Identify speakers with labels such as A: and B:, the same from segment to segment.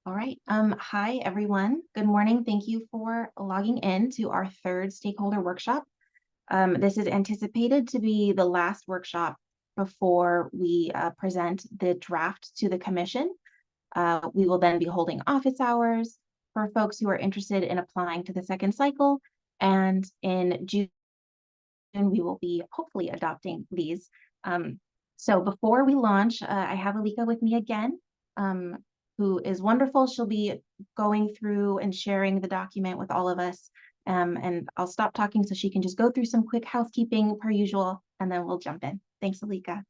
A: All right. Hi, everyone. Good morning. Thank you for logging in to our third stakeholder workshop. This is anticipated to be the last workshop before we present the draft to the commission. We will then be holding office hours for folks who are interested in applying to the second cycle. And in June, we will be hopefully adopting these. So before we launch, I have Alika with me again, who is wonderful. She'll be going through and sharing the document with all of us. And I'll stop talking so she can just go through some quick housekeeping per usual, and then we'll jump in. Thanks, Alika.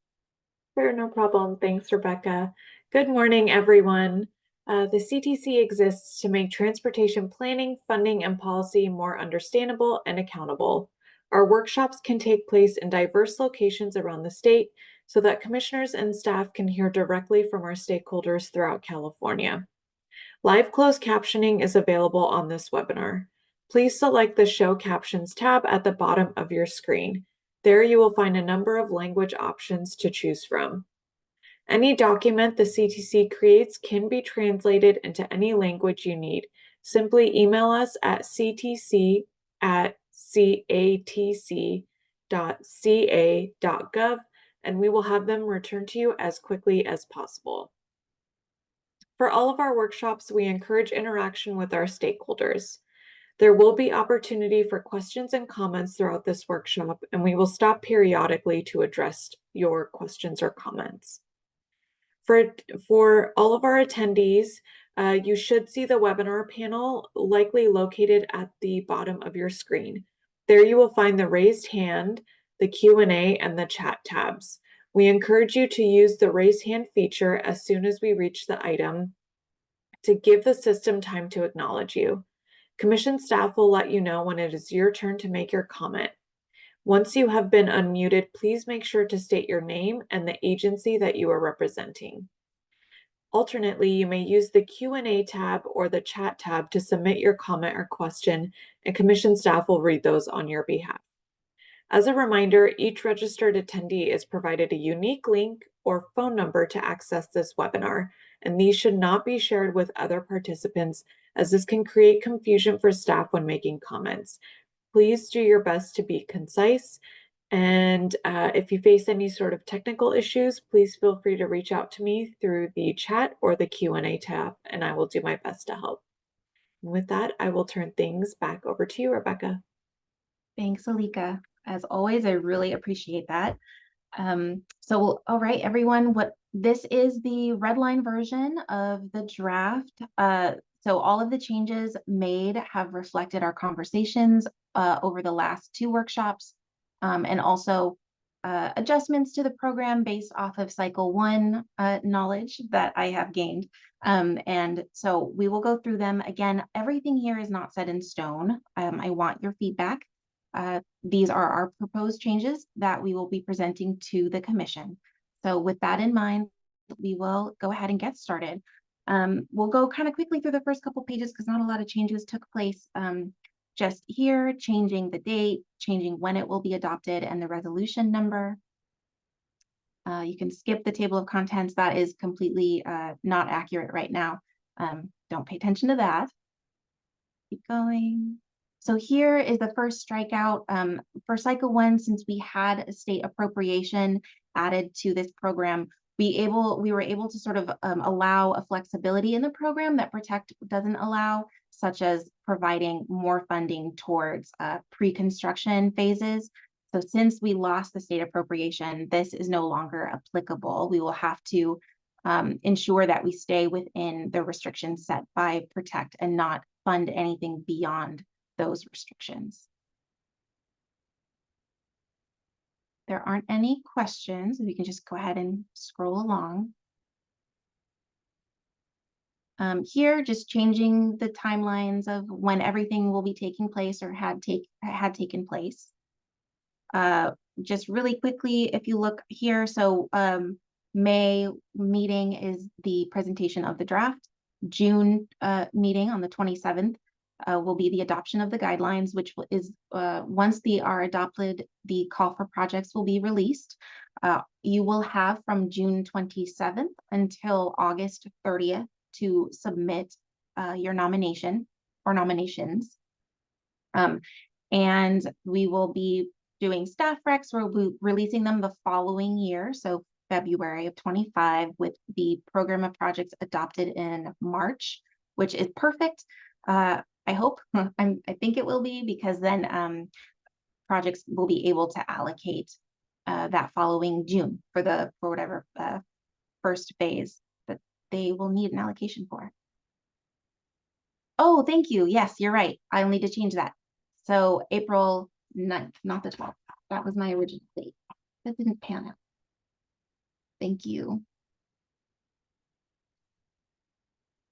B: Sure, no problem. Thanks, Rebecca. Good morning, everyone. The CTC exists to make transportation planning, funding, and policy more understandable and accountable. Our workshops can take place in diverse locations around the state so that commissioners and staff can hear directly from our stakeholders throughout California. Live closed captioning is available on this webinar. Please select the Show Captions tab at the bottom of your screen. There you will find a number of language options to choose from. Any document the CTC creates can be translated into any language you need. Simply email us at ctc@catc.ca.gov and we will have them returned to you as quickly as possible. For all of our workshops, we encourage interaction with our stakeholders. There will be opportunity for questions and comments throughout this workshop, and we will stop periodically to address your questions or comments. For all of our attendees, you should see the webinar panel likely located at the bottom of your screen. There you will find the raised hand, the Q&A, and the chat tabs. We encourage you to use the raise hand feature as soon as we reach the item to give the system time to acknowledge you. Commission staff will let you know when it is your turn to make your comment. Once you have been unmuted, please make sure to state your name and the agency that you are representing. Alternately, you may use the Q&A tab or the chat tab to submit your comment or question, and commission staff will read those on your behalf. As a reminder, each registered attendee is provided a unique link or phone number to access this webinar, and these should not be shared with other participants as this can create confusion for staff when making comments. Please do your best to be concise, and if you face any sort of technical issues, please feel free to reach out to me through the chat or the Q&A tab, and I will do my best to help. And with that, I will turn things back over to you, Rebecca.
A: Thanks, Alika. As always, I really appreciate that. So, all right, everyone, this is the red line version of the draft. So all of the changes made have reflected our conversations over the last two workshops, and also adjustments to the program based off of cycle one knowledge that I have gained. And so we will go through them. Again, everything here is not set in stone. I want your feedback. These are our proposed changes that we will be presenting to the commission. So with that in mind, we will go ahead and get started. We'll go kind of quickly through the first couple pages because not a lot of changes took place. Just here, changing the date, changing when it will be adopted, and the resolution number. You can skip the table of contents. That is completely not accurate right now. Don't pay attention to that. Keep going. So here is the first strikeout for cycle one. Since we had a state appropriation added to this program, we were able to sort of allow a flexibility in the program that Protect doesn't allow, such as providing more funding towards pre-construction phases. So since we lost the state appropriation, this is no longer applicable. We will have to ensure that we stay within the restrictions set by Protect and not fund anything beyond those restrictions. There aren't any questions. We can just go ahead and scroll along. Here, just changing the timelines of when everything will be taking place or had taken place. Just really quickly, if you look here, so May meeting is the presentation of the draft. June meeting on the 27th will be the adoption of the guidelines, which is once they are adopted, the call for projects will be released. You will have from June 27th until August 30th to submit your nomination or nominations. And we will be doing staff recs. We'll be releasing them the following year, so February of 25, with the program of projects adopted in March, which is perfect. I hope, I think it will be, because then projects will be able to allocate that following June for whatever first phase that they will need an allocation for. Oh, thank you. Yes, you're right. I'll need to change that. So April 9th, not the 12th. That was my original date. That didn't pan out. Thank you.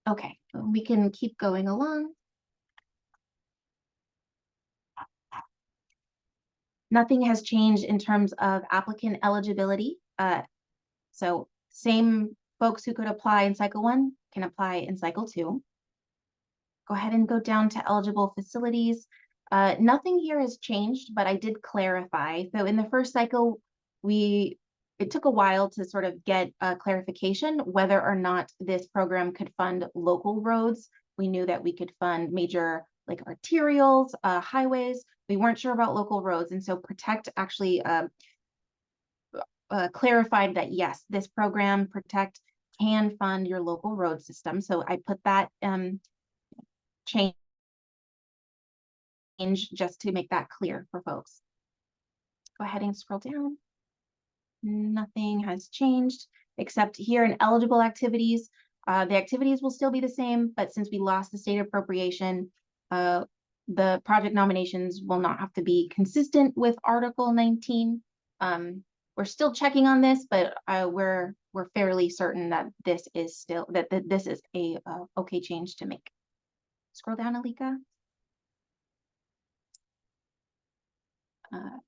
A: Okay, we can keep going along. Nothing has changed in terms of applicant eligibility. So same folks who could apply in cycle 1 can apply in cycle 2. Go ahead and go down to eligible facilities. Nothing here has changed, but I did clarify. So in the first cycle, it took a while to sort of get a clarification whether or not this program could fund local roads. We knew that we could fund major like arterials, highways. We weren't sure about local roads. And so Protect actually clarified that yes, this program, Protect, can fund your local road system. So I put that change just to make that clear for folks. Go ahead and scroll down. Nothing has changed except here in eligible activities. The activities will still be the same, but since we lost the state appropriation, the project nominations will not have to be consistent with Article 19. We're still checking on this, but we're fairly certain that this is still that this is a okay change to make. Scroll down, Alika.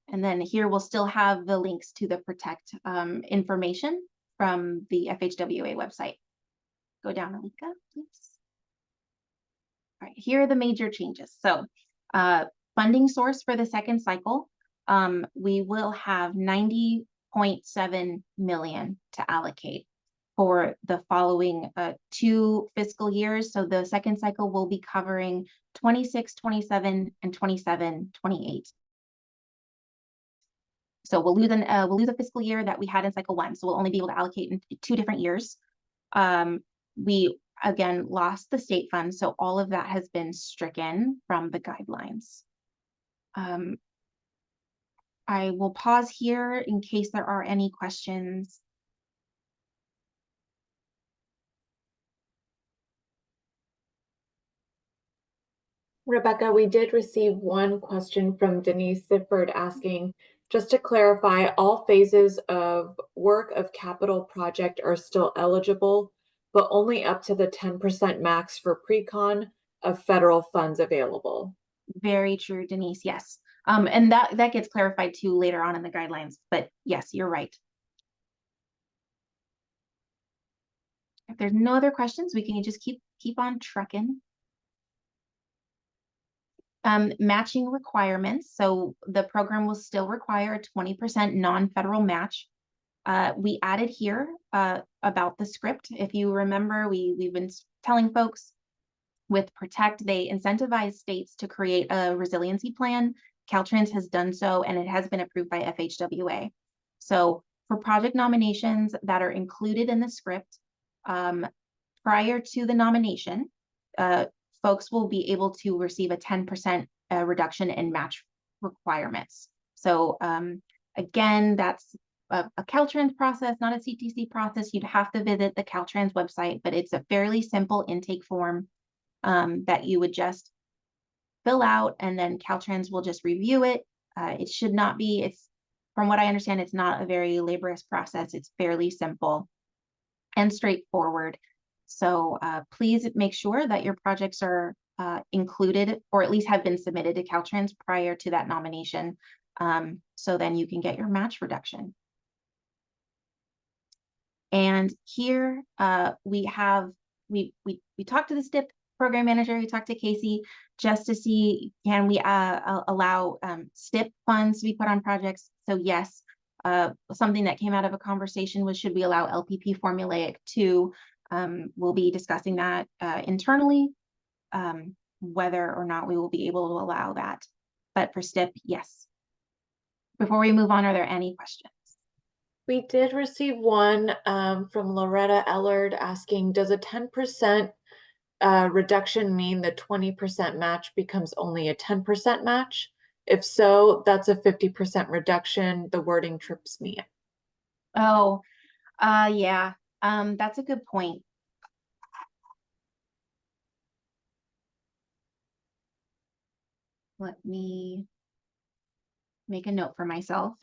A: And then here we'll still have the links to the Protect information from the FHWA website. Go down, Alika, please. All right, here are the major changes. So funding source for the second cycle, we will have 90.7 million to allocate for the following 2 fiscal years. So the second cycle will be covering 26, 27, and 27, 28. So we'll lose a fiscal year that we had in cycle 1. So we'll only be able to allocate in 2 different years. We again lost the state fund, so all of that has been stricken from the guidelines. I will pause here in case there are any questions.
B: Rebecca, we did receive one question from Denise Sifford asking, just to clarify, all phases of work of capital project are still eligible, but only up to the 10% max for pre-con of federal funds available.
A: Very true, Denise, yes. And that gets clarified too later on in the guidelines, but yes, you're right. If there's no other questions, we can just keep on trucking. Matching requirements. So the program will still require a 20% non-federal match. We added here about the script. If you remember, we've been telling folks with Protect, they incentivize states to create a resiliency plan. Caltrans has done so, and it has been approved by FHWA. So for project nominations that are included in the script, prior to the nomination, folks will be able to receive a 10% reduction in match requirements. So again, that's a Caltrans process, not a CTC process. You'd have to visit the Caltrans website, but it's a fairly simple intake form that you would just fill out, and then Caltrans will just review it. It should not be, from what I understand, it's not a very laborious process. It's fairly simple and straightforward. So please make sure that your projects are included, or at least have been submitted to Caltrans prior to that nomination. So then you can get your match reduction. And here we talked to the STIP program manager, we talked to Casey just to see, can we allow STIP funds to be put on projects? So yes, something that came out of a conversation was, should we allow LPP formulaic too? We'll be discussing that internally, whether or not we will be able to allow that. But for STIP, yes. Before we move on, are there any questions?
B: We did receive one from Loretta Ellard asking, does a 10% reduction mean the 20% match becomes only a 10% match? If so, that's a 50% reduction. The wording trips me.
A: Oh, yeah, that's a good point. Let me make a note for myself.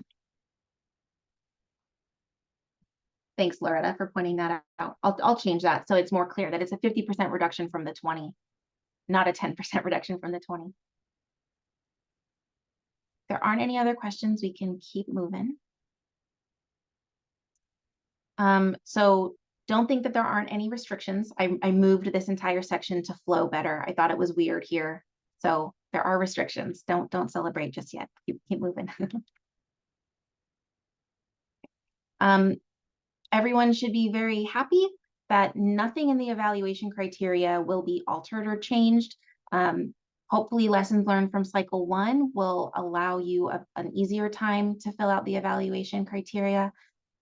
A: Thanks, Loretta, for pointing that out. I'll change that so it's more clear that it's a 50% reduction from the 20, not a 10% reduction from the 20. If there aren't any other questions, we can keep moving. So don't think that there aren't any restrictions. I moved this entire section to flow better. I thought it was weird here. So there are restrictions. Don't celebrate just yet. Keep moving. Everyone should be very happy that nothing in the evaluation criteria will be altered or changed. Hopefully lessons learned from cycle 1 will allow you an easier time to fill out the evaluation criteria.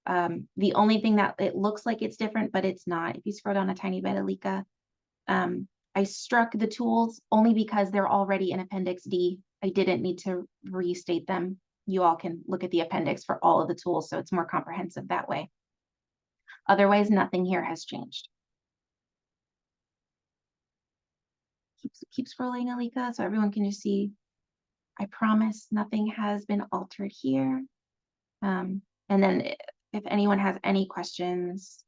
A: The only thing that it looks like it's different, but it's not. If you scroll down a tiny bit, Alika, I struck the tools only because they're already in Appendix D. I didn't need to restate them. You all can look at the appendix for all of the tools, so it's more comprehensive that way. Otherwise, nothing here has changed. Keep scrolling, Alika, so everyone can just see. I promise nothing has been altered here. And then if anyone has any questions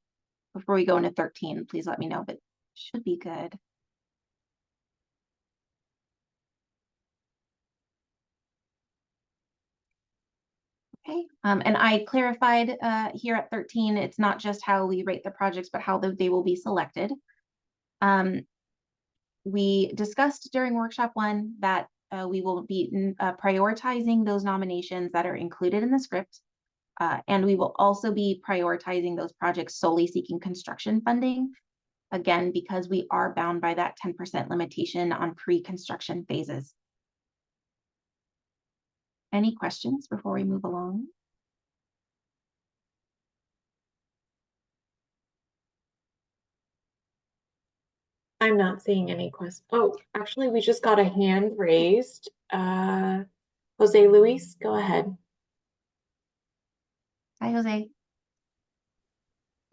A: before we go into 13, please let me know, but should be good. Okay, and I clarified here at 13, it's not just how we rate the projects, but how they will be selected. We discussed during workshop 1 that we will be prioritizing those nominations that are included in the script. And we will also be prioritizing those projects solely seeking construction funding. Again, because we are bound by that 10% limitation on pre-construction phases. Any questions before we move along?
B: I'm not seeing any questions. Oh, actually, we just got a hand raised. Jose Luis, go ahead.
A: Hi, Jose.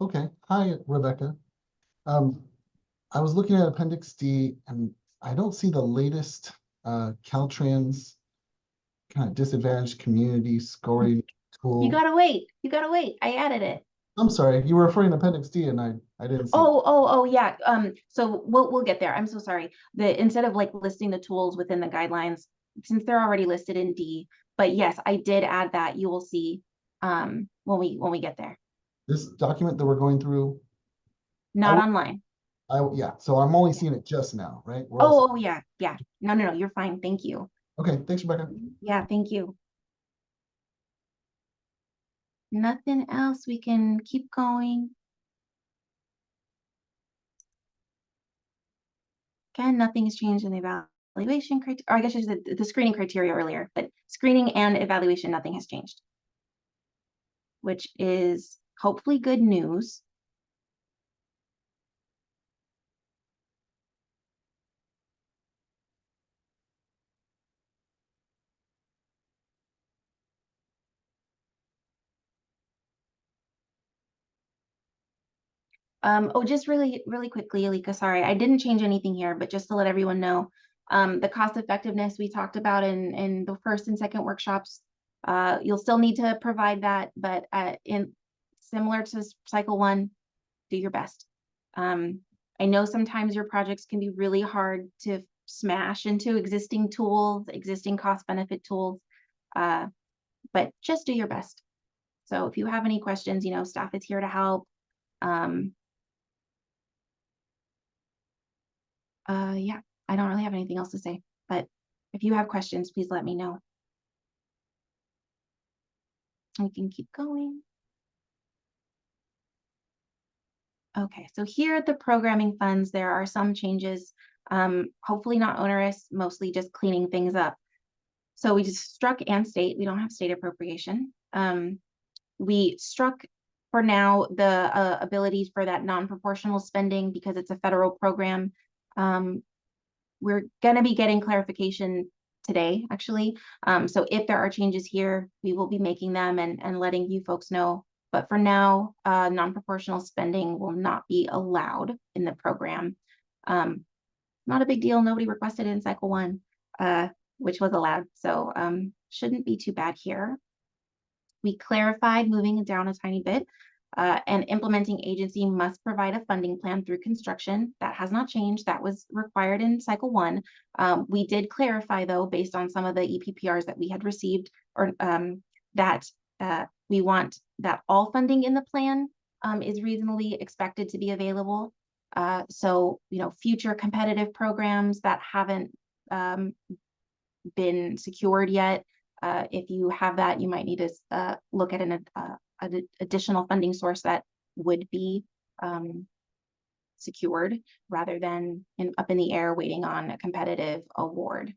C: Okay. Hi, Rebecca. I was looking at Appendix D, and I don't see the latest Caltrans kind of disadvantaged community scoring tool.
A: You gotta wait. You gotta wait. I added it.
C: I'm sorry, you were referring to Appendix D, and I didn't see.
A: Oh, yeah. So we'll get there. I'm so sorry. Instead of like listing the tools within the guidelines, since they're already listed in D, but yes, I did add that. You will see when we get there.
C: This document that we're going through.
A: Not online.
C: Yeah, so I'm only seeing it just now, right?
A: Oh, yeah. No, you're fine. Thank you.
C: Okay, thanks, Rebecca.
A: Yeah, thank you. Nothing else. We can keep going. Again, nothing has changed in the evaluation criteria, or I guess I said the screening criteria earlier, but screening and evaluation, nothing has changed, which is hopefully good news. Oh, just really quickly, Alika, sorry, I didn't change anything here, but just to let everyone know, the cost effectiveness we talked about in the first and second workshops, you'll still need to provide that, but in similar to cycle 1, do your best. I know sometimes your projects can be really hard to smash into existing tools, existing cost benefit tools, but just do your best. So if you have any questions, staff is here to help. Yeah, I don't really have anything else to say, but if you have questions, please let me know. We can keep going. Okay, so here at the programming funds, there are some changes, hopefully not onerous, mostly just cleaning things up. So we just struck and state, we don't have state appropriation. We struck for now the abilities for that non-proportional spending because it's a federal program. We're going to be getting clarification today, actually. So if there are changes here, we will be making them and letting you folks know. But for now, non-proportional spending will not be allowed in the program. Not a big deal. Nobody requested it in cycle 1, which was allowed. So shouldn't be too bad here. We clarified, moving down a tiny bit, an implementing agency must provide a funding plan through construction. That has not changed. That was required in cycle 1. We did clarify, though, based on some of the EPPRs that we had received, or that we want that all funding in the plan is reasonably expected to be available. So, future competitive programs that haven't been secured yet, if you have that, you might need to look at an additional funding source that would be secured rather than up in the air waiting on a competitive award.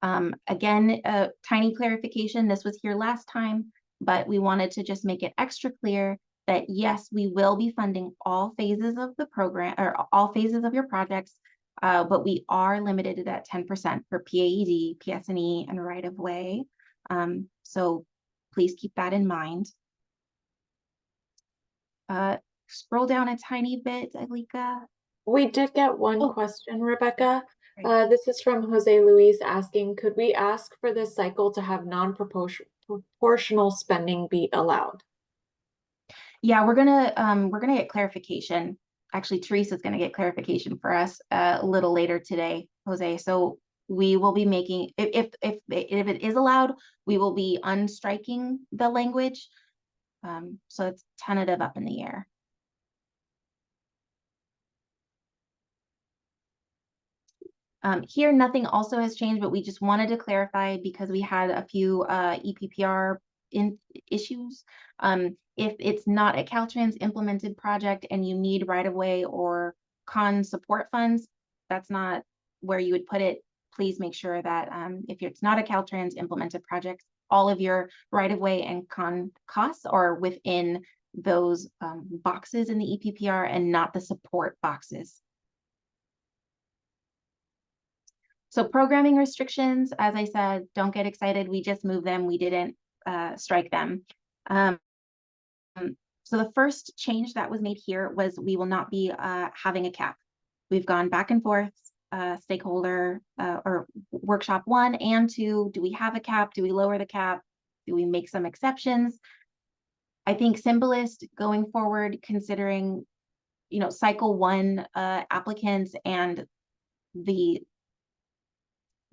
A: Again, a tiny clarification. This was here last time, but we wanted to just make it extra clear that yes, we will be funding all phases of the program or all phases of your projects, but we are limited to that 10% for PAED, PS&E, and right-of-way. So please keep that in mind. Scroll down a tiny bit, Alika.
B: We did get one
A: Oh.
B: question, Rebecca.
A: Right.
B: This is from Jose Luis asking, could we ask for this cycle to have non-proportional spending be allowed?
A: Yeah, we're gonna get clarification. Actually, Teresa's gonna get clarification for us a little later today, Jose. So we will be making, if it is allowed, we will be unstriking the language. So it's tentative up in the air. Here, nothing also has changed, but we just wanted to clarify because we had a few EPPR issues. If it's not a Caltrans implemented project and you need right-of-way or con support funds, that's not where you would put it. Please make sure that if it's not a Caltrans implemented project, all of your right-of-way and con costs are within those boxes in the EPPR and not the support boxes. So programming restrictions, as I said, don't get excited. We just moved them. We didn't strike them. So the first change that was made here was we will not be having a cap. We've gone back and forth, stakeholder or workshop 1 and 2. Do we have a cap? Do we lower the cap? Do we make some exceptions? I think simplest going forward, considering, cycle 1 applicants and the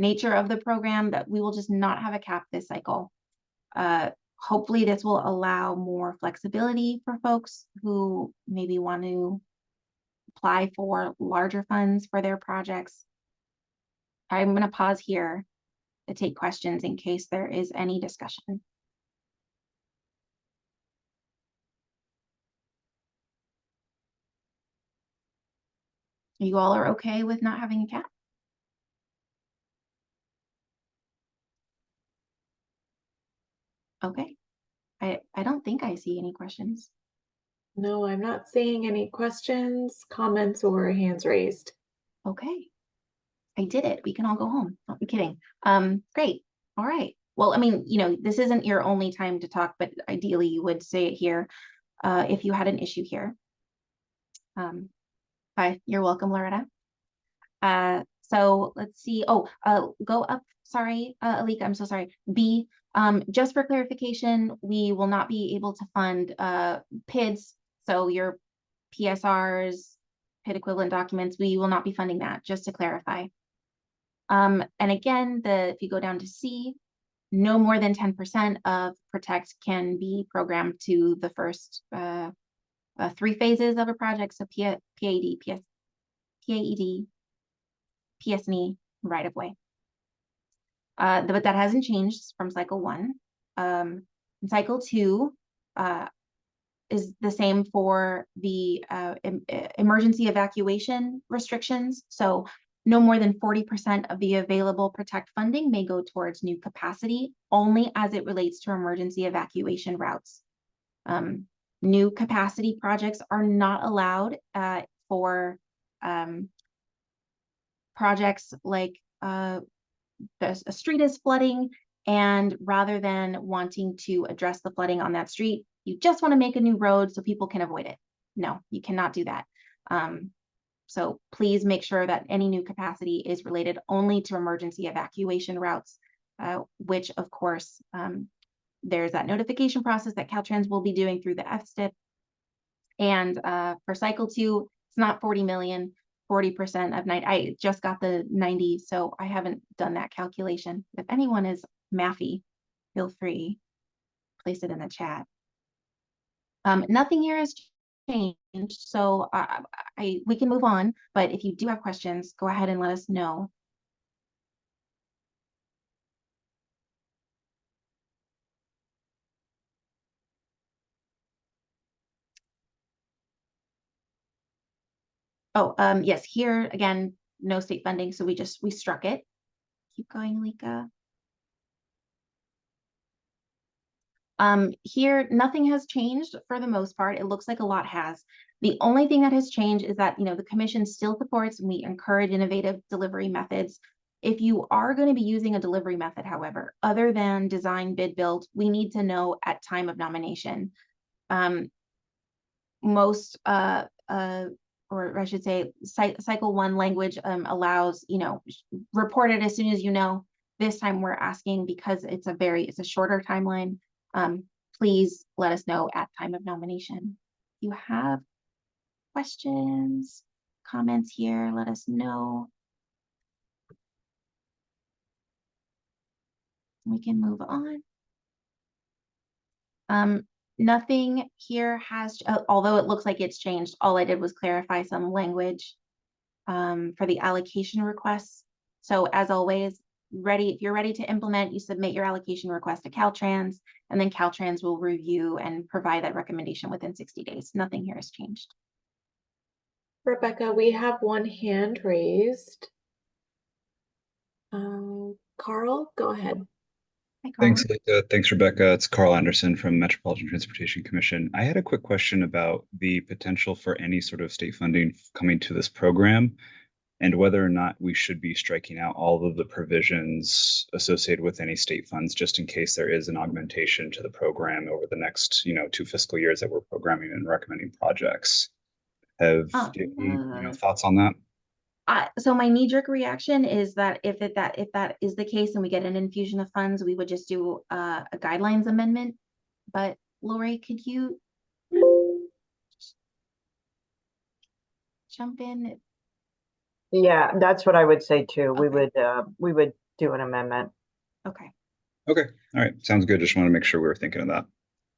A: nature of the program, that we will just not have a cap this cycle. Hopefully this will allow more flexibility for folks who maybe want to apply for larger funds for their projects. I'm going to pause here to take questions in case there is any discussion. You all are okay with not having a cap? Okay. I don't think I see any questions.
B: No, I'm not seeing any questions, comments, or hands raised.
A: Okay. I did it. We can all go home. Don't be kidding. Great. All right. Well, I mean, this isn't your only time to talk, but ideally you would say it here if you had an issue here. Hi, you're welcome, Loretta. So let's see. Oh, go up. Sorry, Alika, I'm so sorry. B, just for clarification, we will not be able to fund PIDs. So your PSRs, PID equivalent documents, we will not be funding that, just to clarify. And again, if you go down to C, no more than 10% of Protect can be programmed to the first 3 phases of a project. So PAED, PS&E, right-of-way. But that hasn't changed from cycle 1. In cycle 2, is the same for the emergency evacuation restrictions. So no more than 40% of the available Protect funding may go towards new capacity, only as it relates to emergency evacuation routes. New capacity projects are not allowed for projects like a street is flooding, and rather than wanting to address the flooding on that street, you just want to make a new road so people can avoid it. No, you cannot do that. So please make sure that any new capacity is related only to emergency evacuation routes, which of course, there's that notification process that Caltrans will be doing through the FSTIP. And for cycle 2, it's not 40 million, 40% of 90. I just got the 90, so I haven't done that calculation. If anyone is mathy, feel free, place it in the chat. Nothing here has changed, so we can move on, but if you do have questions, go ahead and let us know. Oh, yes, here again, no state funding, so we struck it. Keep going, Lika. Here, nothing has changed for the most part. It looks like a lot has. The only thing that has changed is that, the commission still supports and we encourage innovative delivery methods. If you are going to be using a delivery method, however, other than design, bid, build, we need to know at time of nomination. Most, or I should say, cycle 1 language allows, report it as soon as you know. This time we're asking, because it's a shorter timeline. Please let us know at time of nomination. If you have questions, comments here, let us know. We can move on. Nothing here has, although it looks like it's changed, all I did was clarify some language for the allocation requests. So as always, if you're ready to implement, you submit your allocation request to Caltrans, and then Caltrans will review and provide that recommendation within 60 days. Nothing here has changed.
B: Rebecca, we have one hand raised. Carl, go ahead.
A: Hi, Carl.
D: Thanks, Lisa. Thanks, Rebecca. It's Carl Anderson from Metropolitan Transportation Commission. I had a quick question about the potential for any sort of state funding coming to this program, and whether or not we should be striking out all of the provisions associated with any state funds, just in case there is an augmentation to the program over the next, 2 fiscal years that we're programming and recommending projects. Do you have any, thoughts on that?
A: So my knee-jerk reaction is that if that is the case and we get an infusion of funds, we would just do a guidelines amendment. But Lori, could you jump in?
E: Yeah, that's what I would say too.
A: Okay.
E: We would do an amendment.
A: Okay.
D: Okay. All right. Sounds good. Just want to make sure we were thinking of that.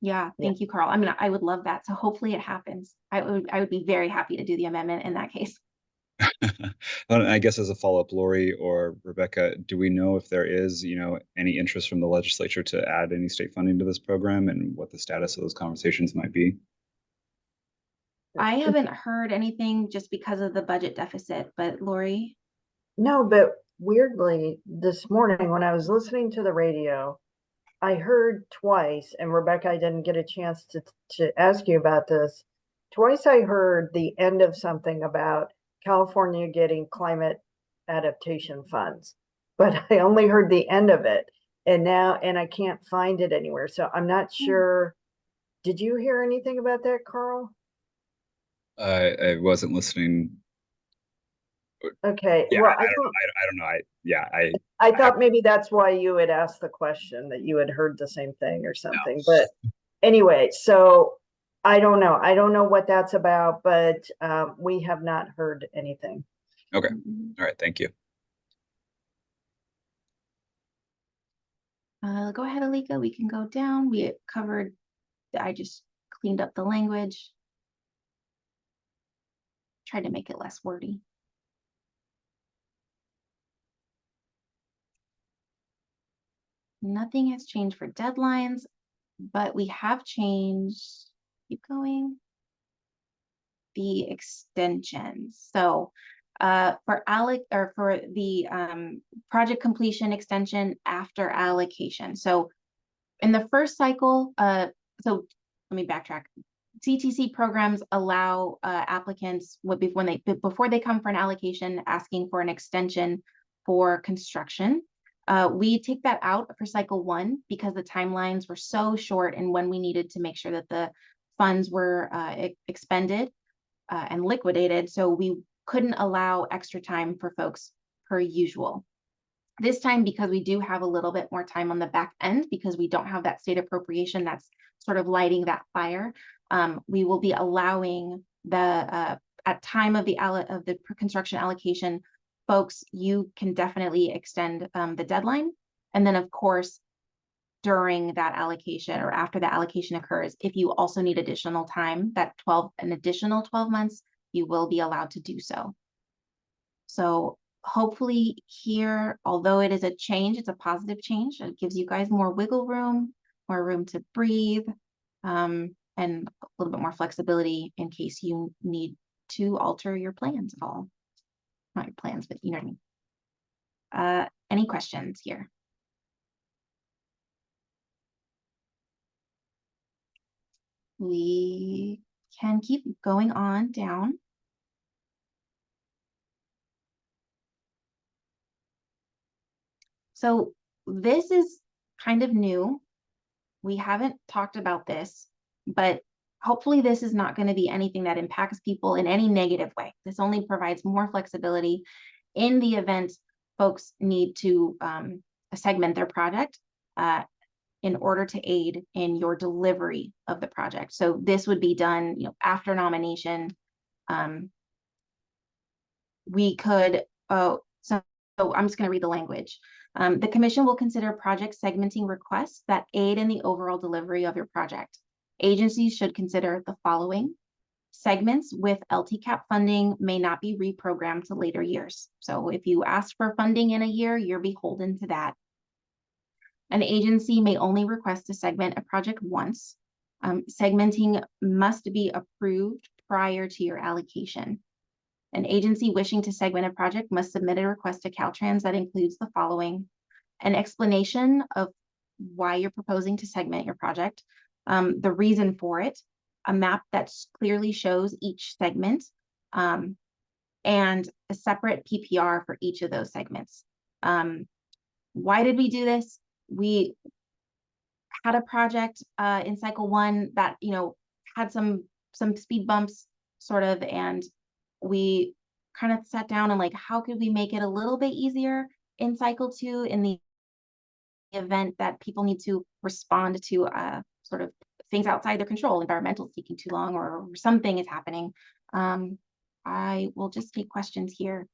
A: Yeah. Thank you, Carl. I mean, I would love that. So hopefully it happens. I would be very happy to do the amendment in that case.
D: I guess as a follow-up, Lori or Rebecca, do we know if there is, any interest from the legislature to add any state funding to this program, and what the status of those conversations might be?
A: I haven't heard anything just because of the budget deficit, but Lori?
E: No, but weirdly, this morning when I was listening to the radio, I heard twice, and Rebecca, I didn't get a chance to ask you about this. Twice I heard the end of something about California getting climate adaptation funds, but I only heard the end of it, and I can't find it anywhere. So I'm not sure. Did you hear anything about that, Carl?
D: I wasn't listening.
E: Okay.
D: Yeah,
E: Well,
D: I don't know.
E: I thought maybe that's why you had asked the question, that you had heard the same thing or something.
D: No.
E: But anyway, so I don't know. I don't know what that's about, but we have not heard anything.
D: Okay. All right. Thank you.
A: Go ahead, Alika. We can go down. We covered, I just cleaned up the language. Tried to make it less wordy. Nothing has changed for deadlines, but we have changed keep going. The extensions. So for the project completion extension after allocation. So in the first cycle, so let me backtrack. CTC programs allow applicants before they come for an allocation asking for an extension for construction. We take that out for cycle 1 because the timelines were so short and when we needed to make sure that the funds were expended and liquidated, so we couldn't allow extra time for folks per usual. This time, because we do have a little bit more time on the back end, because we don't have that state appropriation that's sort of lighting that fire, we will be allowing the at time of the construction allocation, folks, you can definitely extend the deadline, and then of course during that allocation or after the allocation occurs, if you also need additional time, an additional 12 months, you will be allowed to do so. So hopefully here, although it is a change, it's a positive change. It gives you guys more wiggle room, more room to breathe, and a little bit more flexibility in case you need to alter your plans at all. Not your plans, but you know what I mean. Any questions here? We can keep going on down. So this is kind of new. We haven't talked about this, but hopefully this is not going to be anything that impacts people in any negative way. This only provides more flexibility in the event folks need to segment their project in order to aid in your delivery of the project. So this would be done, after nomination. We could, so I'm just going to read the language. The commission will consider project segmenting requests that aid in the overall delivery of your project. Agencies should consider the following. Segments with LTCAP funding may not be reprogrammed to later years. So if you ask for funding in a year, you're beholden to that. An agency may only request to segment a project once. Segmenting must be approved prior to your allocation. An agency wishing to segment a project must submit a request to Caltrans that includes the following: an explanation of why you're proposing to segment your project, the reason for it, a map that clearly shows each segment, and a separate PPR for each of those segments. Why did we do this? We had a project in cycle 1 that had some speed bumps sort of, and we kind of sat down and how could we make it a little bit easier in cycle 2 in the event that people need to respond to sort of things outside their control, environmental taking too long or something is happening. I will just take questions here.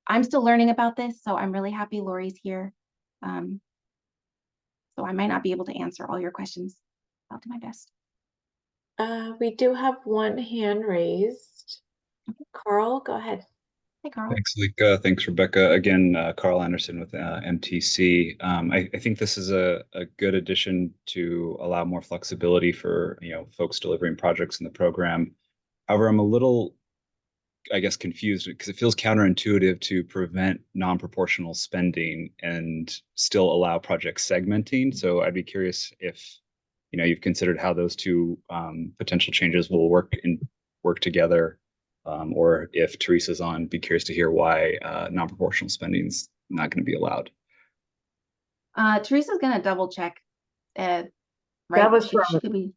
A: I'm still learning about this, so I'm really happy Lori's here. So I might not be able to answer all your questions. I'll do my best.
B: We do have one hand raised.
A: Okay.
B: Carl, go ahead.
A: Hey, Carl.
D: Thanks, Lika. Thanks, Rebecca. Again, Carl Anderson with MTC. I think this is a good addition to allow more flexibility for folks delivering projects in the program. However, I'm a little, I guess, confused because it feels counterintuitive to prevent non-proportional spending and still allow project segmenting. So I'd be curious if you've considered how those two potential changes will work together, or if Teresa's on, be curious to hear why non-proportional spending is not going to be allowed.
A: Teresa's going to double check. Right?
E: That was from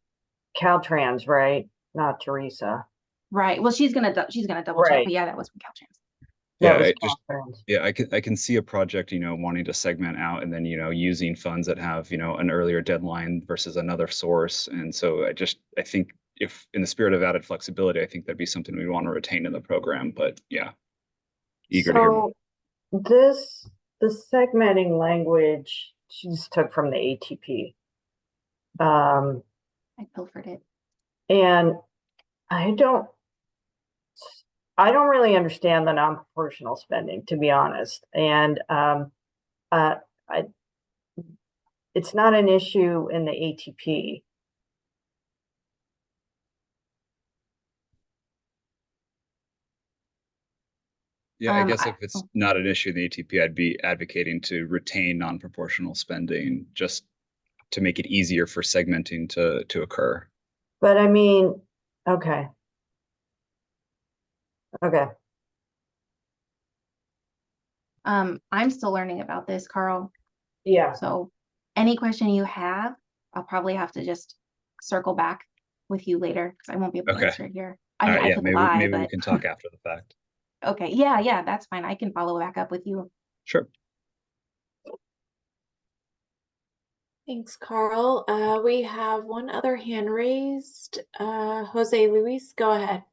E: Caltrans, right? Not Teresa.
A: Right. Well, she's gonna double check, but yeah, that was from Caltrans.
D: I can see a project, wanting to segment out and then, using funds that have, an earlier deadline versus another source. And so I think if in the spirit of added flexibility, I think that'd be something we want to retain in the program, but yeah. Eager to hear more.
E: The segmenting language, she just took from the ATP.
A: I pilfered it.
E: And I don't really understand the non-proportional spending, to be honest. And it's not an issue in the ATP.
D: Yeah, I guess if
A: I-
D: it's not an issue in the ATP, I'd be advocating to retain non-proportional spending just to make it easier for segmenting to occur.
E: But I mean, okay. Okay.
A: I'm still learning about this, Carl.
E: Yeah.
A: So any question you have, I'll probably have to just circle back with you later because I won't be able to
D: Okay.
A: answer it here. I
D: All
A: mean,
D: right,
A: I
D: yeah,
A: could
D: maybe
A: lie,
D: maybe we
A: but
D: can talk after the fact.
A: okay. Yeah, that's fine. I can follow back up with you.
D: Sure.
B: Thanks, Carl. We have one other hand raised. Jose Luis, go ahead.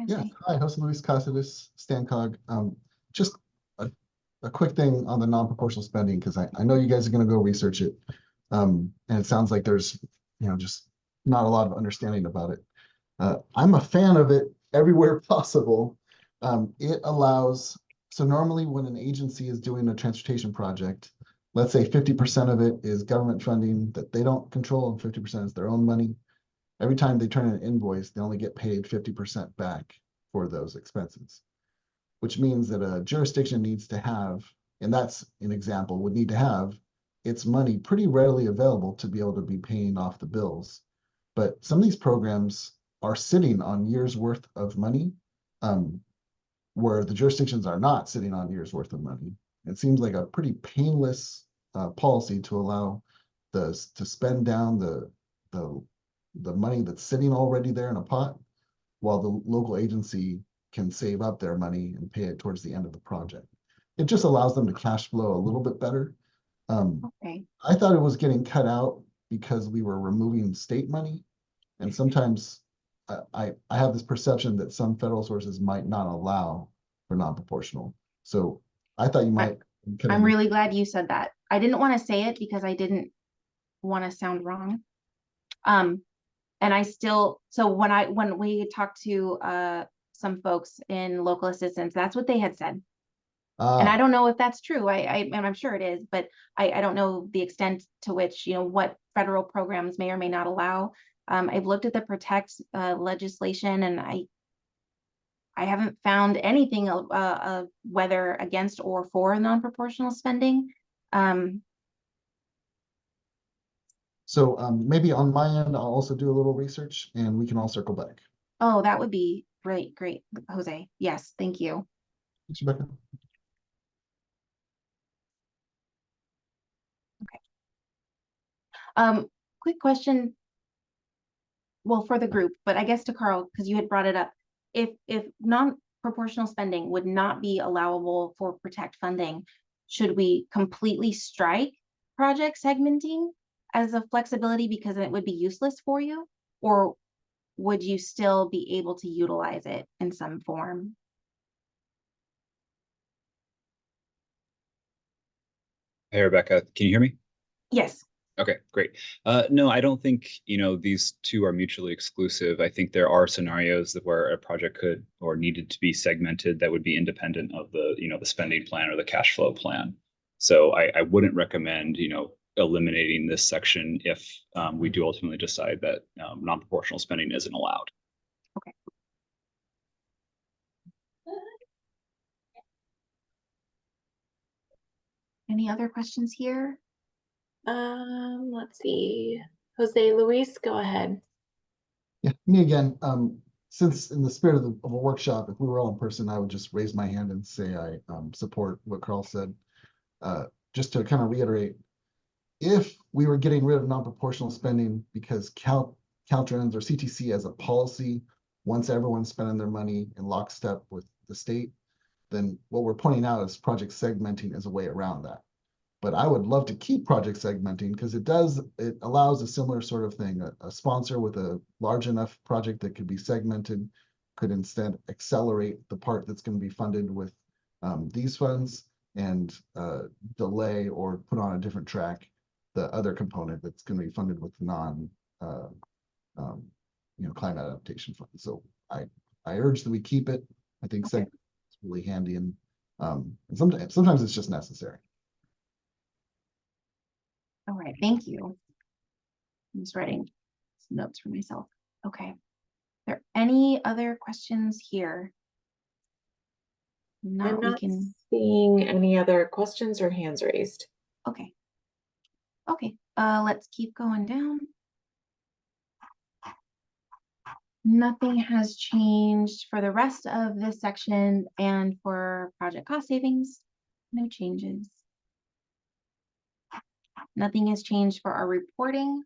C: Yeah,
A: Okay.
C: hi, Jose Luis Casares, Stancog. Just a quick thing on the non-proportional spending, because I know you guys are gonna go research it. And it sounds like there's, just not a lot of understanding about it. I'm a fan of it everywhere possible. It allows, so normally when an agency is doing a transportation project, let's say 50% of it is government funding that they don't control and 50% is their own money. Every time they turn in an invoice, they only get paid 50% back for those expenses, which means that a jurisdiction needs to have, and that's an example, would need to have its money pretty readily available to be able to be paying off the bills. But some of these programs are sitting on years worth of money, where the jurisdictions are not sitting on years worth of money. It seems like a pretty painless policy to allow to spend down the money that's sitting already there in a pot, while the local agency can save up their money and pay it towards the end of the project. It just allows them to cash flow a little bit better.
A: Okay.
C: I thought it was getting cut out because we were removing state money. And sometimes I have this perception that some federal sources might not allow for non-proportional. So I thought you might.
A: I'm really glad you said that. I didn't want to say it because I didn't want to sound wrong. And I still, so when we talked to some folks in local assistance, that's what they had said. And I don't know if that's true. And I'm sure it is, but I don't know the extent to which, what federal programs may or may not allow. I've looked at the Protect legislation, and I haven't found anything whether against or for non-proportional spending.
C: So maybe on my end, I'll also do a little research and we can all circle back.
A: Oh, that would be great, Jose. Yes, thank you.
C: Thanks, Rebecca.
A: Quick question. Well, for the group, but I guess to Carl, because you had brought it up. If non-proportional spending would not be allowable for Protect funding, should we completely strike project segmenting as a flexibility because it would be useless for you? Or would you still be able to utilize it in some form?
D: Hey, Rebecca, can you hear me?
A: Yes.
D: Okay, great. No, I don't think, these two are mutually exclusive. I think there are scenarios where a project could or needed to be segmented that would be independent of the spending plan or the cash flow plan. So I wouldn't recommend, eliminating this section if we do ultimately decide that non-proportional spending isn't allowed.
A: Okay. Any other questions here?
B: Let's see. Jose Luis, go ahead.
C: Yeah, me again. Since in the spirit of a workshop, if we were all in person, I would just raise my hand and say I support what Carl said. Just to kind of reiterate, if we were getting rid of non-proportional spending because Caltrans or CTC as a policy wants everyone spending their money in lockstep with the state, then what we're pointing out is project segmenting as a way around that. But I would love to keep project segmenting because it allows a similar sort of thing. A sponsor with a large enough project that could be segmented could instead accelerate the part that's going to be funded with these funds and delay or put on a different track the other component that's going to be funded with climate adaptation funds. So I urge that we keep it. I think
A: Okay.
C: it's really handy and sometimes it's just necessary.
A: All right, thank you. I'm just writing some notes for myself. Okay. Are there any other questions here?
B: I'm
A: Not, we
B: not
A: can,
B: seeing any other questions or hands raised.
A: okay. Okay, let's keep going down. Nothing has changed for the rest of this section, and for project cost savings, no changes. Nothing has changed for our reporting.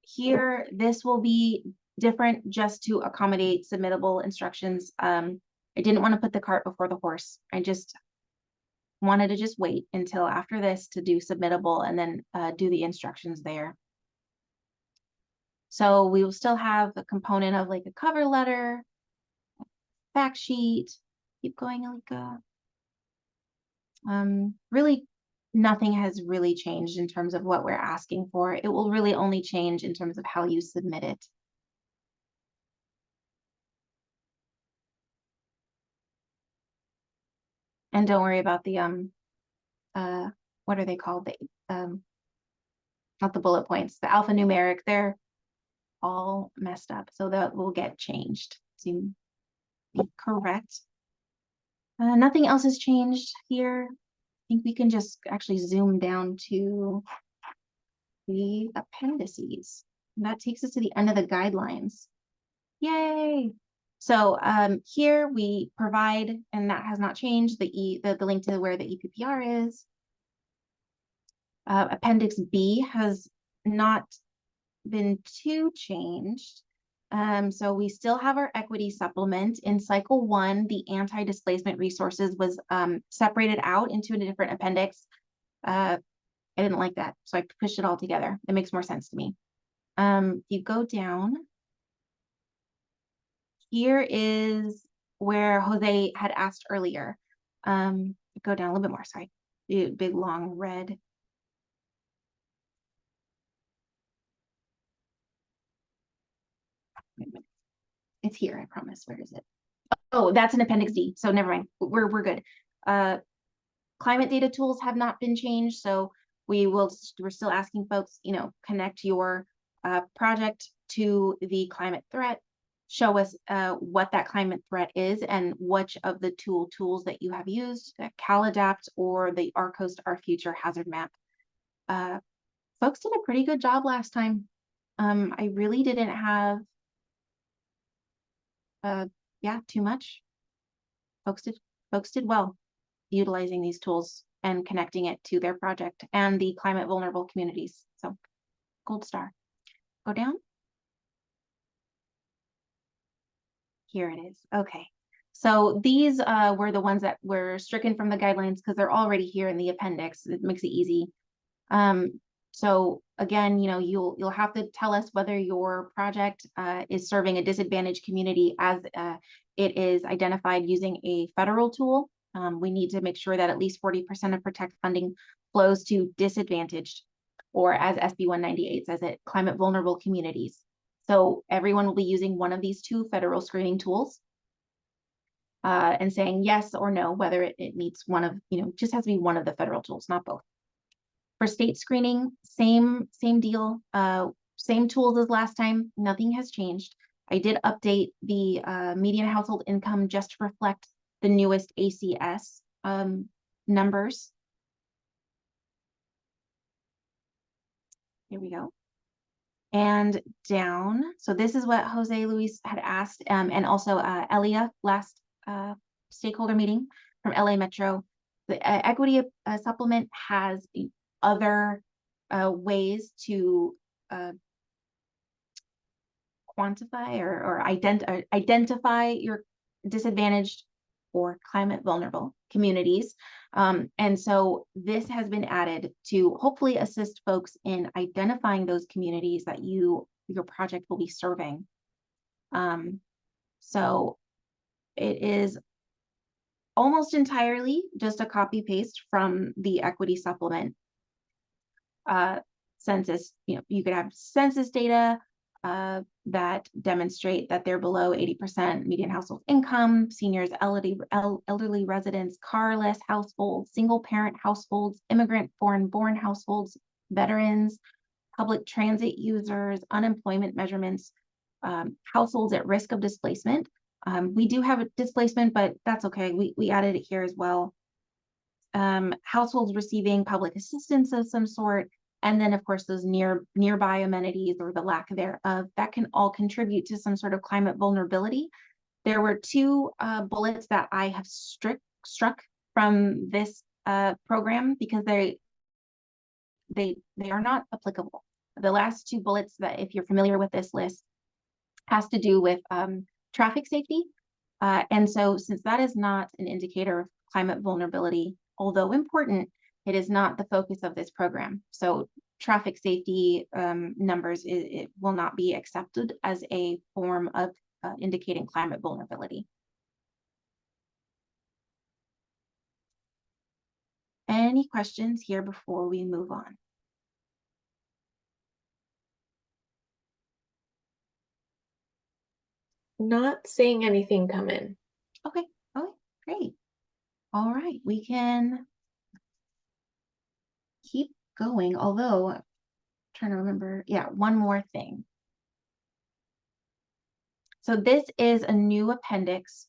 A: Here, this will be different just to accommodate submittable instructions. I didn't want to put the cart before the horse. I just wanted to just wait until after this to do submittable and then do the instructions there. So we will still have a component of like a cover letter, fact sheet. Keep going, Alika. Really, nothing has really changed in terms of what we're asking for. It will really only change in terms of how you submit it. And don't worry about the what are they called? The not the bullet points, the alphanumeric, they're all messed up. So that will get changed to be correct. Nothing else has changed here. I think we can just actually zoom down to the appendices. And that takes us to the end of the guidelines. Yay! So here we provide, and that has not changed, the link to where the EPPR is. Appendix B has not been too changed. So we still have our equity supplement. In cycle 1, the anti-displacement resources was separated out into a different appendix. I didn't like that, so I pushed it all together. It makes more sense to me. You go down. Here is where Jose had asked earlier. Go down a little bit more, sorry. Big, long red. It's here, I promise. Where is it? Oh, that's an appendix D, so never mind. We're good. Climate data tools have not been changed, so we're still asking folks, connect your project to the climate threat. Show us what that climate threat is and which of the tools that you have used, CalAdapt or the ARCOAST, Our Future Hazard Map. Folks did a pretty good job last time. I really didn't have too much. Folks did well utilizing these tools and connecting it to their project and the climate vulnerable communities. So gold star. Go down. Here it is. Okay. So these were the ones that were stricken from the guidelines because they're already here in the appendix. It makes it easy. So again, you'll have to tell us whether your project is serving a disadvantaged community as it is identified using a federal tool. We need to make sure that at least 40% of PROTECT funding flows to disadvantaged, or as SB 198 says it, climate vulnerable communities. So everyone will be using one of these 2 federal screening tools and saying yes or no, whether it meets one of, just has to be one of the federal tools, not both. For state screening, same deal, same tools as last time, nothing has changed. I did update the median household income just to reflect the newest ACS numbers. Here we go. And down, so this is what Jose Luis had asked, and also Elia last stakeholder meeting from LA Metro. The equity supplement has other ways to quantify or identify your disadvantaged or climate vulnerable communities. And so this has been added to hopefully assist folks in identifying those communities that your project will be serving. So it is almost entirely just a copy paste from the equity supplement. Census, you could have census data that demonstrate that they're below 80% median household income, seniors, elderly residents, carless households, single parent households, immigrant foreign born households, veterans, public transit users, unemployment measurements, households at risk of displacement. We do have a displacement, but that's okay. We added it here as well. Households receiving public assistance of some sort, and then of course those nearby amenities or the lack thereof, that can all contribute to some sort of climate vulnerability. There were two bullets that I have struck from this program because they are not applicable. The last two bullets, that if you're familiar with this list, has to do with traffic safety. And so since that is not an indicator of climate vulnerability, although important, it is not the focus of this program. So traffic safety numbers, it will not be accepted as a form of indicating climate vulnerability. Any questions here before we move on?
B: Not seeing anything come in.
A: Okay, great. All right, we can keep going, although I'm trying to remember, yeah, one more thing. So this is a new appendix.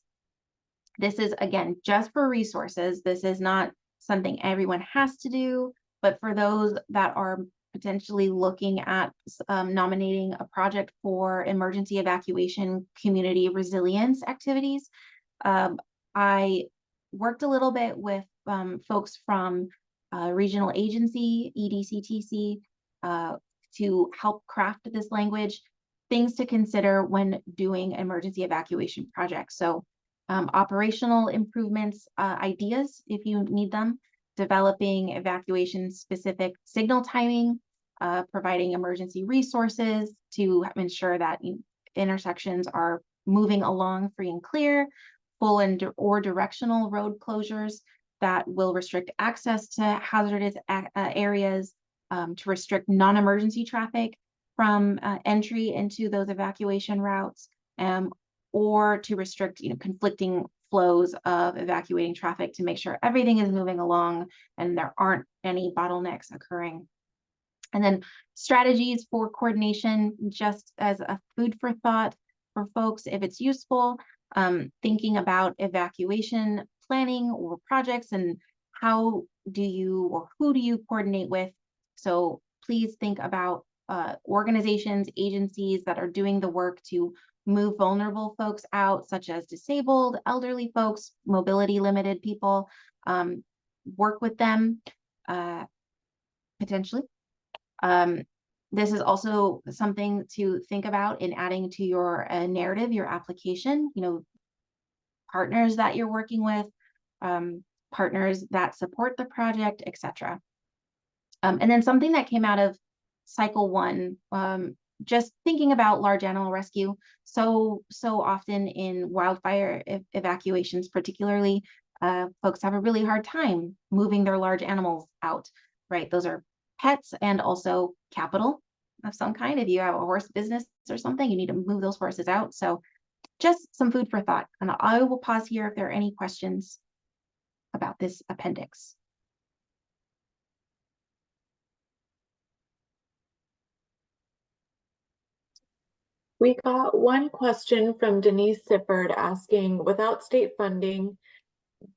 A: This is, again, just for resources. This is not something everyone has to do, but for those that are potentially looking at nominating a project for emergency evacuation community resilience activities. I worked a little bit with folks from regional agency, EDCTC, to help craft this language, things to consider when doing emergency evacuation projects. So operational improvements, ideas if you need them, developing evacuation specific signal timing, providing emergency resources to ensure that intersections are moving along free and clear, full and or directional road closures that will restrict access to hazardous areas, to restrict non-emergency traffic from entry into those evacuation routes, or to restrict conflicting flows of evacuating traffic to make sure everything is moving along and there aren't any bottlenecks occurring. And then strategies for coordination, just as a food for thought for folks, if it's useful, thinking about evacuation planning or projects and how do you or who do you coordinate with. So please think about organizations, agencies that are doing the work to move vulnerable folks out, such as disabled, elderly folks, mobility limited people, work with them potentially. This is also something to think about in adding to your narrative, your application, partners that you're working with, partners that support the project, etc. And then something that came out of cycle 1, just thinking about large animal rescue. So often in wildfire evacuations, particularly, folks have a really hard time moving their large animals out, right? Those are pets and also capital of some kind. If you have a horse business or something, you need to move those horses out. So just some food for thought. And I will pause here if there are any questions about this appendix.
B: We got one question from Denise Sippard asking, without state funding,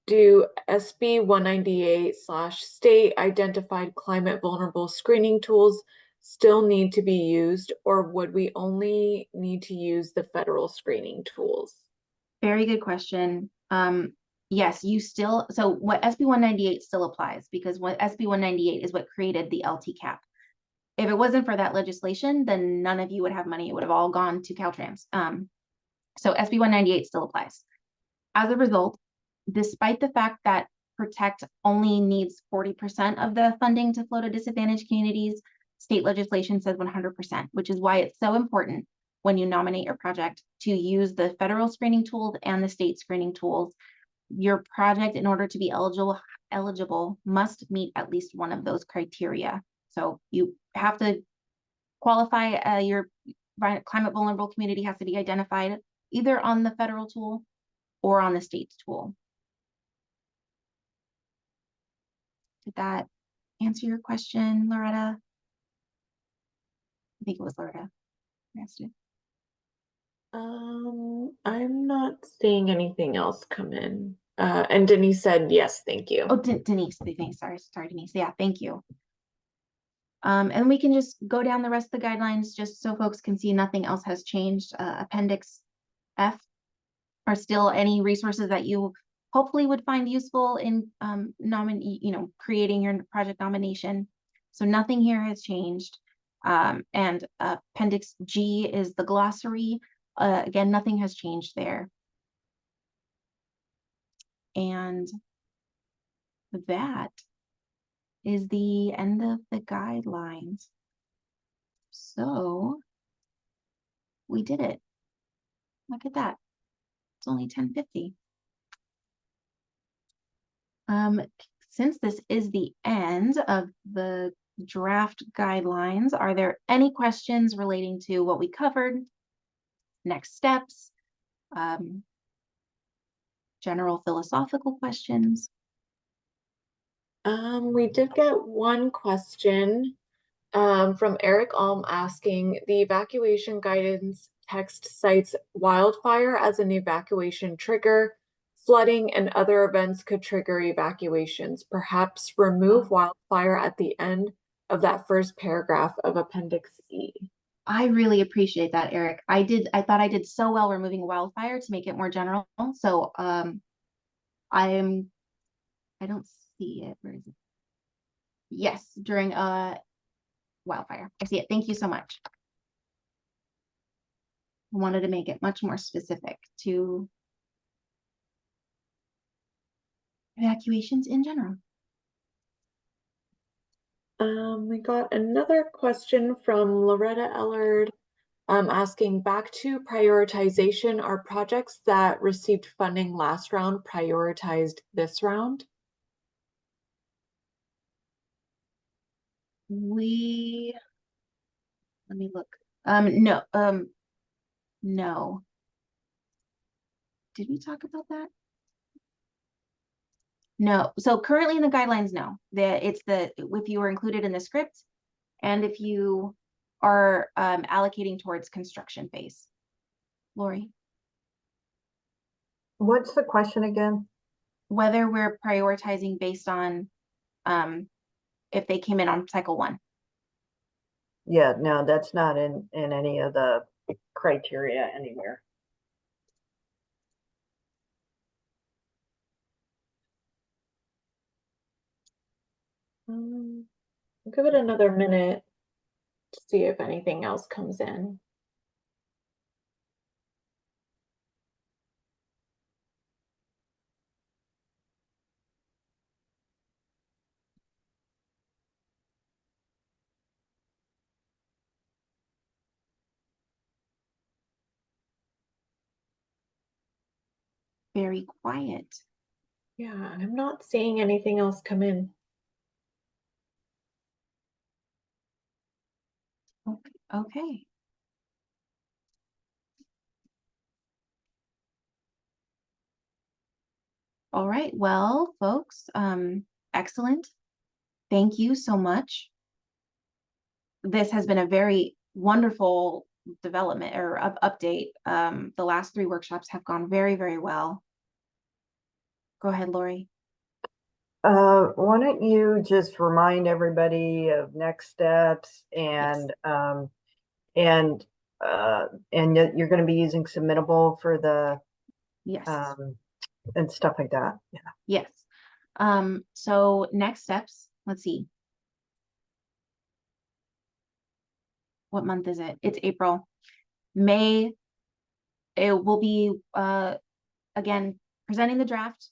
B: do SB 198/state identified climate vulnerable screening tools still need to be used, or would we only need to use the federal screening tools?
A: Very good question. Yes, you still, so what SB 198 still applies, because what SB 198 is what created the LTCAP. If it wasn't for that legislation, then none of you would have money. It would have all gone to Caltrans. So SB 198 still applies. As a result, despite the fact that Protect only needs 40% of the funding to flow to disadvantaged communities, state legislation says 100%, which is why it's so important when you nominate your project to use the federal screening tools and the state screening tools. Your project, in order to be eligible, must meet at least one of those criteria. So you have to qualify, your climate vulnerable community has to be identified either on the federal tool or on the state's tool. Did that answer your question, Loretta? I think it was Loretta. Asked it.
B: I'm not seeing anything else come in. And Denise said, yes, thank you.
A: Oh, Denise, thanks. Sorry, Denise. Yeah, thank you. And we can just go down the rest of the guidelines just so folks can see nothing else has changed. Appendix F are still any resources that you hopefully would find useful in creating your project nomination. So nothing here has changed. And Appendix G is the glossary. Again, nothing has changed there. And that is the end of the guidelines. So we did it. Look at that. It's only 10:50. Since this is the end of the draft guidelines, are there any questions relating to what we covered? Next steps? General philosophical questions?
B: We did get one question from Eric Alm asking, the evacuation guidance text cites wildfire as an evacuation trigger. Flooding and other events could trigger evacuations. Perhaps remove wildfire at the end of that first paragraph of Appendix E.
A: I really appreciate that, Eric. I thought I did so well removing wildfire to make it more general. So I don't see it. Where is it? Yes, during wildfire. I see it. Thank you so much. I wanted to make it much more specific to evacuations in general.
B: We got another question from Loretta Ellard asking, back to prioritization, are projects that received funding last round prioritized this round?
A: Let me look. No. Did we talk about that? No. So currently in the guidelines, no. It's if you were included in the script and if you are allocating towards construction phase. Lori?
E: What's the question again?
A: Whether we're prioritizing based on if they came in on cycle 1.
E: Yeah, no, that's not in any of the criteria anywhere.
B: I'll give it another minute to see if anything else comes in.
A: Very quiet.
B: Yeah, I'm not seeing anything else come in.
A: Okay. All right. Well, folks, excellent. Thank you so much. This has been a very wonderful development or update. The last 3 workshops have gone very, very well. Go ahead, Lori.
E: Why don't you just remind everybody of next steps and that you're going to be using Submittable for the
A: Yes.
E: And stuff like that. Yeah.
A: Yes. So next steps, let's see. What month is it? It's April. May, it will be again presenting the draft.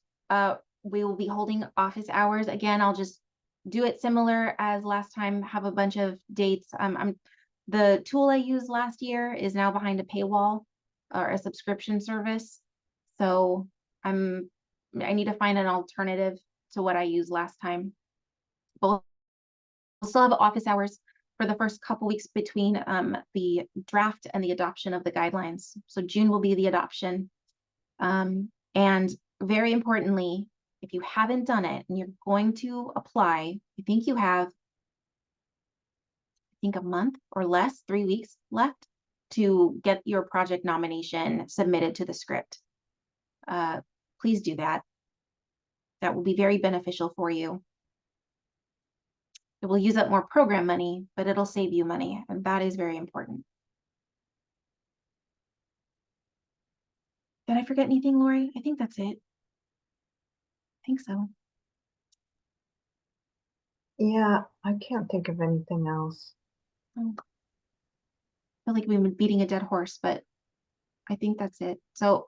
A: We will be holding office hours. Again, I'll just do it similar as last time, have a bunch of dates. The tool I used last year is now behind a paywall or a subscription service. So I need to find an alternative to what I used last time. We'll still have office hours for the first couple weeks between the draft and the adoption of the guidelines. So June will be the adoption. And very importantly, if you haven't done it and you're going to apply, I think you have think a month or less, 3 weeks left to get your project nomination submitted to the script. Please do that. That will be very beneficial for you. It will use up more program money, but it'll save you money, and that is very important. Did I forget anything, Lori? I think that's it. I think so.
E: Yeah, I can't think of anything else.
A: Oh. I feel like we've been beating a dead horse, but I think that's it. So,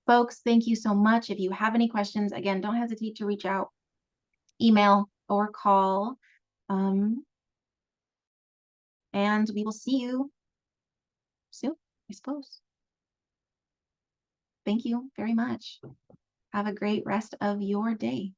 A: folks, thank you so much. If you have any questions, again, don't hesitate to reach out, email or call. And we will see you soon, I suppose. Thank you very much. Have a great rest of your day.